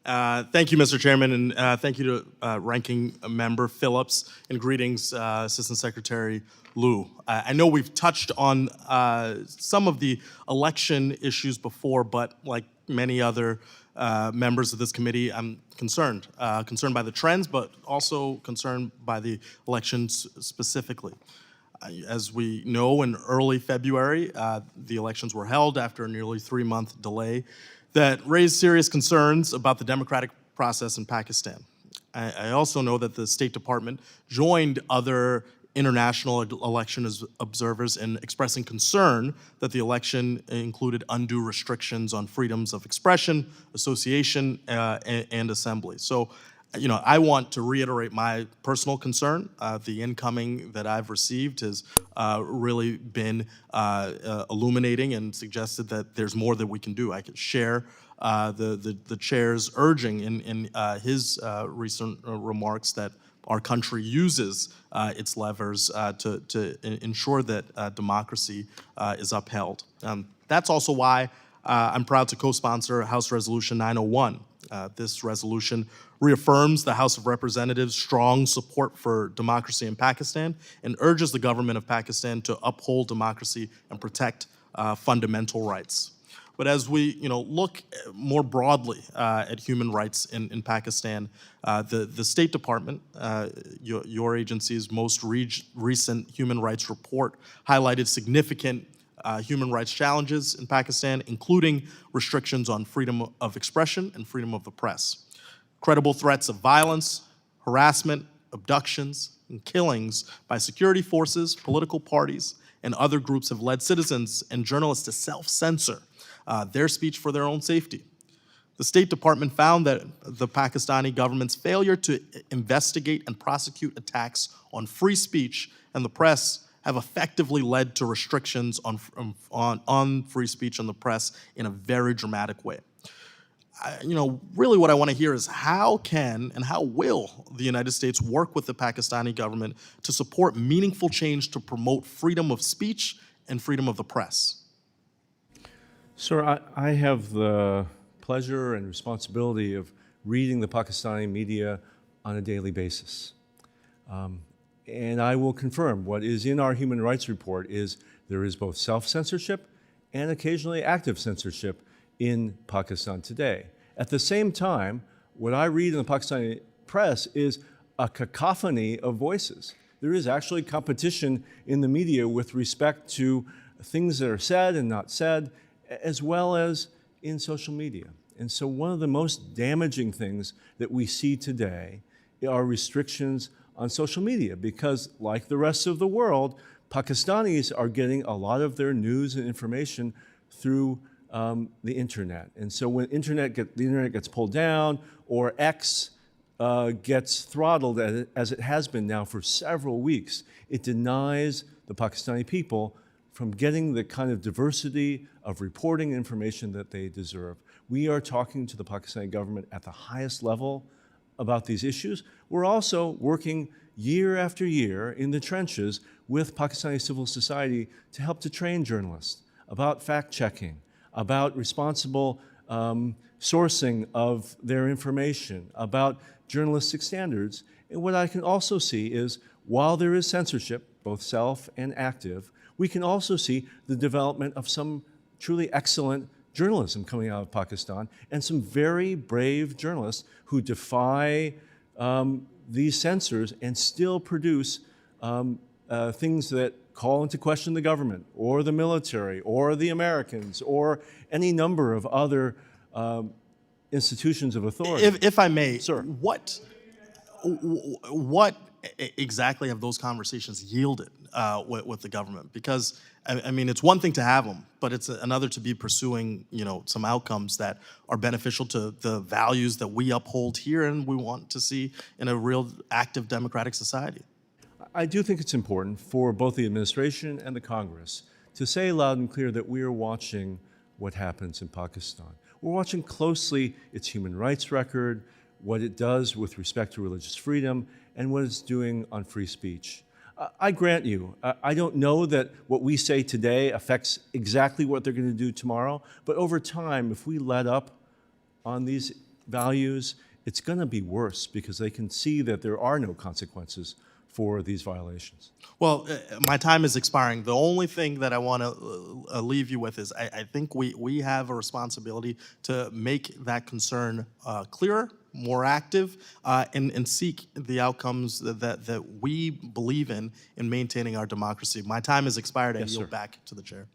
Thank you, Mr. Chairman, and thank you to Ranking Member Phillips, and greetings, Assistant Secretary Liu. I know we've touched on some of the election issues before, but like many other members of this committee, I'm concerned by the trends, but also concerned by the elections specifically. As we know, in early February, the elections were held after a nearly 3-month delay that raised serious concerns about the democratic process in Pakistan. I also know that the State Department joined other international election observers in expressing concern that the election included undue restrictions on freedoms of expression, association, and assembly. So, I want to reiterate my personal concern. The incoming that I've received has really been illuminating and suggested that there's more that we can do. I could share the chair's urging in his recent remarks that our country uses its levers to ensure that democracy is upheld. That's also why I'm proud to co-sponsor House Resolution 901. This resolution reaffirms the House of Representatives' strong support for democracy in Pakistan and urges the government of Pakistan to uphold democracy and protect fundamental rights. But as we look more broadly at human rights in Pakistan, the State Department, your agency's most recent human rights report, highlighted significant human rights challenges in Pakistan, including restrictions on freedom of expression and freedom of the press. Credible threats of violence, harassment, abductions, and killings by security forces, political parties, and other groups have led citizens and journalists to self-censor their speech for their own safety. The State Department found that the Pakistani government's failure to investigate and prosecute attacks on free speech and the press have effectively led to restrictions on free speech and the press in a very dramatic way. Really what I want to hear is how can and how will the United States work with the Pakistani government to support meaningful change to promote freedom of speech and freedom of the press? Sir, I have the pleasure and responsibility of reading the Pakistani media on a daily basis. And I will confirm what is in our human rights report is there is both self-censorship and occasionally active censorship in Pakistan today. At the same time, what I read in the Pakistani press is a cacophony of voices. There is actually competition in the media with respect to things that are said and not said, as well as in social media. And so one of the most damaging things that we see today are restrictions on social media because, like the rest of the world, Pakistanis are getting a lot of their news and information through the internet. And so when the internet gets pulled down or X gets throttled as it has been now for several weeks, it denies the Pakistani people from getting the kind of diversity of reporting information that they deserve. We are talking to the Pakistani government at the highest level about these issues. We're also working year after year in the trenches with Pakistani civil society to help to train journalists about fact-checking, about responsible sourcing of their information, about journalistic standards. And what I can also see is, while there is censorship, both self and active, we can also see the development of some truly excellent journalism coming out of Pakistan and some very brave journalists who defy these censors and still produce things that call into question the government or the military or the Americans or any number of other institutions of authority. If I may, sir, what exactly have those conversations yielded with the government? Because I mean, it's one thing to have them, but it's another to be pursuing, some outcomes that are beneficial to the values that we uphold here and we want to see in a real active democratic society. I do think it's important for both the administration and the Congress to say loud and clear that we are watching what happens in Pakistan. We're watching closely its human rights record, what it does with respect to religious freedom, and what it's doing on free speech. I grant you, I don't know that what we say today affects exactly what they're going to do tomorrow, but over time, if we let up on these values, it's going to be worse because they can see that there are no consequences for these violations. Well, my time is expiring. The only thing that I want to leave you with is I think we have a responsibility to make that concern clearer, more active, and seek the outcomes that we believe in maintaining our democracy. My time has expired. I Yes, yield sir. back to the chair.